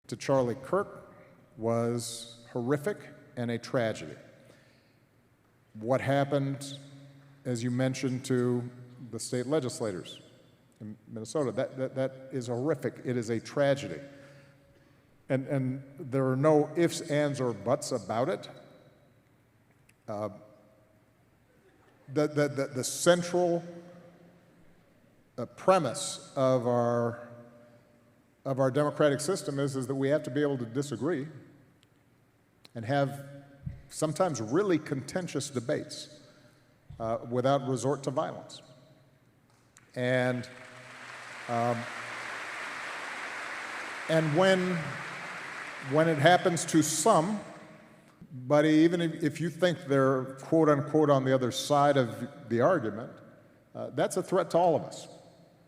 To Charlie Kirk was horrific and a tragedy. What happened, as you mentioned, to the state legislators in Minnesota, that is horrific. It is a tragedy. And there are no ifs, ands, or buts about it. The central premise of our democratic system is that we have to be able to disagree and have sometimes really contentious debates without resort to violence. And when it happens to some, but even if you think they're quote unquote on the other side of the argument, that's a threat to all of us.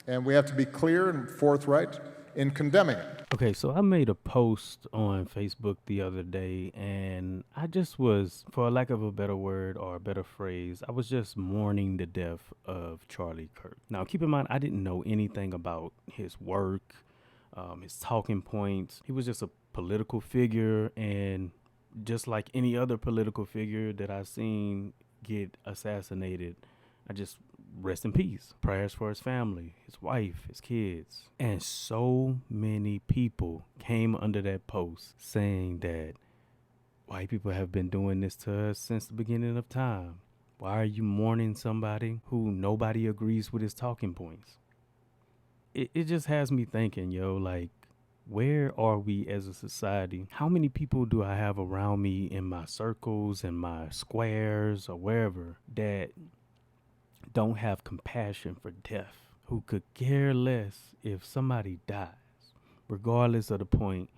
And we have to be clear and forthright in condemning it. Okay, so I made a post on Facebook the other day, and I just was, for lack of a better word or a better phrase, I was just mourning the death of Charlie Kirk. Now, keep in mind, I didn't know anything about his work, his talking points. He was just a political figure, and just like any other political figure that I've seen get assassinated, I just rest in peace. Prayers for his family, his wife, his kids. And so many people came under that post saying that white people have been doing this to us since the beginning of time. Why are you mourning somebody who nobody agrees with his talking points? It just has me thinking, like, where are we as a society? How many people do I have around me in my circles and my squares or wherever that don't have compassion for death, who could care less if somebody dies, regardless of the point?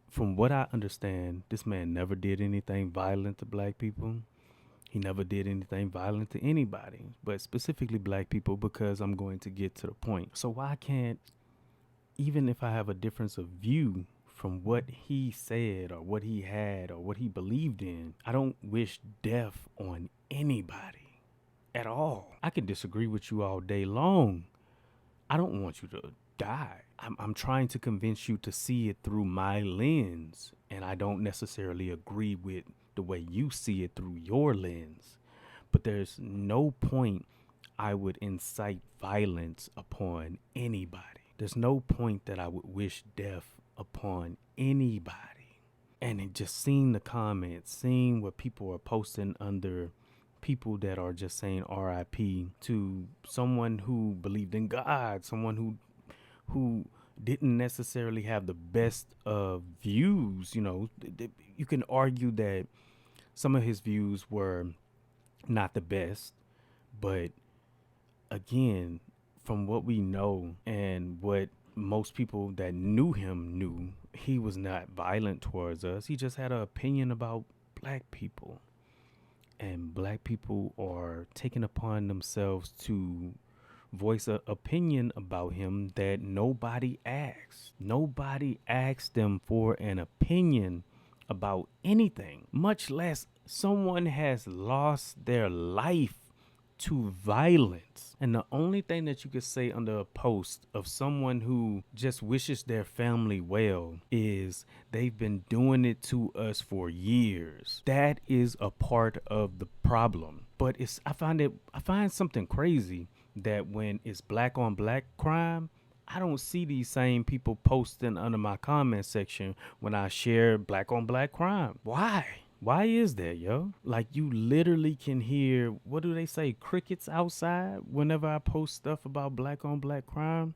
From what I understand, this man never did anything violent to black people. He never did anything violent to anybody, but specifically black people, because I'm going to get to the point. So why can't, even if I have a difference of view from what he said or what he had or what he believed in, I don't wish death on anybody at all. I can disagree with you all day long. I don't want you to die. I'm trying to convince you to see it through my lens, and I don't necessarily agree with the way you see it through your lens. But there's no point I would incite violence upon anybody. There's no point that I would wish death upon anybody. And it just seeing the comments, seeing what people are posting under people that are just saying RIP to someone who believed in God, someone who didn't necessarily have the best of views. You can argue that some of his views were not the best, but again, from what we know and what most people that knew him knew, he was not violent towards us. He just had an opinion about black people. And black people are taking upon themselves to voice an opinion about him that nobody asked. Nobody asked them for an opinion about anything, much less someone has lost their life to violence. And the only thing that you could say under a post of someone who just wishes their family well is they've been doing it to us for years. That is a part of the problem. But I find something crazy that when it's black on black crime, I don't see these same people posting under my comment section when I share black on black crime. Why? Why is that, yo? Like, you literally can hear, what do they say, crickets outside whenever I post stuff about black on black crime.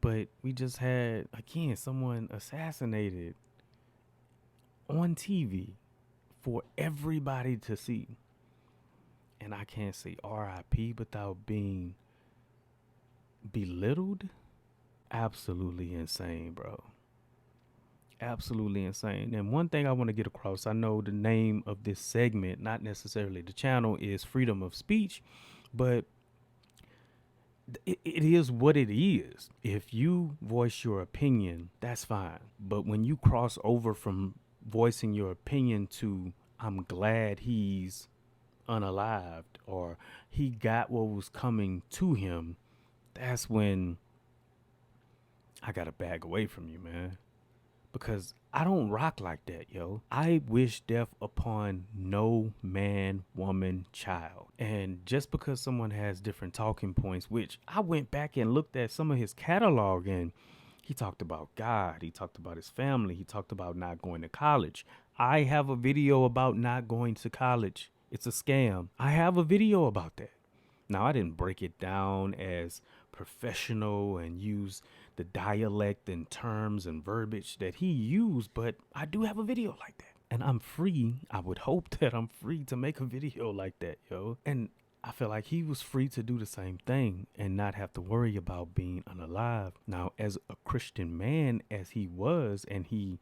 But we just had, again, someone assassinated on TV for everybody to see. And I can't say RIP without being belittled. Absolutely insane, bro. Absolutely insane. And one thing I want to get across, I know the name of this segment, not necessarily the channel, is freedom of speech, but it is what it is. If you voice your opinion, that's fine. But when you cross over from voicing your opinion to, I'm glad he's unalived or he got what was coming to him, that's when I gotta back away from you, man. because I don't rock like that, yo. I wish death upon no man, woman, child. And just because someone has different talking points, which I went back and looked at some of his catalog, and he talked about God, he talked about his family, he talked about not going to college. I have a video about not going to college. It's a scam. I have a video about that. Now, I didn't break it down as professional and use the dialect and terms and verbiage that he used, but I do have a video like that. And I'm free. I would hope that I'm free to make a video like that, yo. And I feel like he was free to do the same thing and not have to worry about being unalive. Now, as a Christian man, as he was, and he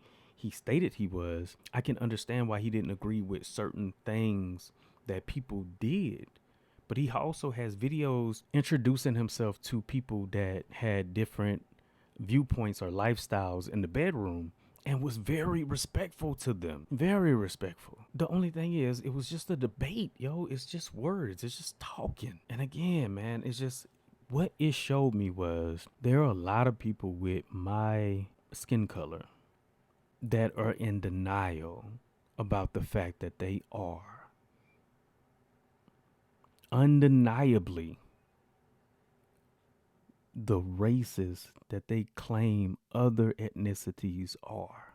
stated he was, I can understand why he didn't agree with certain things that people did. But he also has videos introducing himself to people that had different viewpoints or lifestyles in the bedroom and was very respectful to them. Very respectful. The only thing is, it was just a debate, yo. It's just words. It's just talking. And again, man, it's just what it showed me was there are a lot of people with my skin color that are in denial about the fact that they are undeniably the races that they claim other ethnicities are.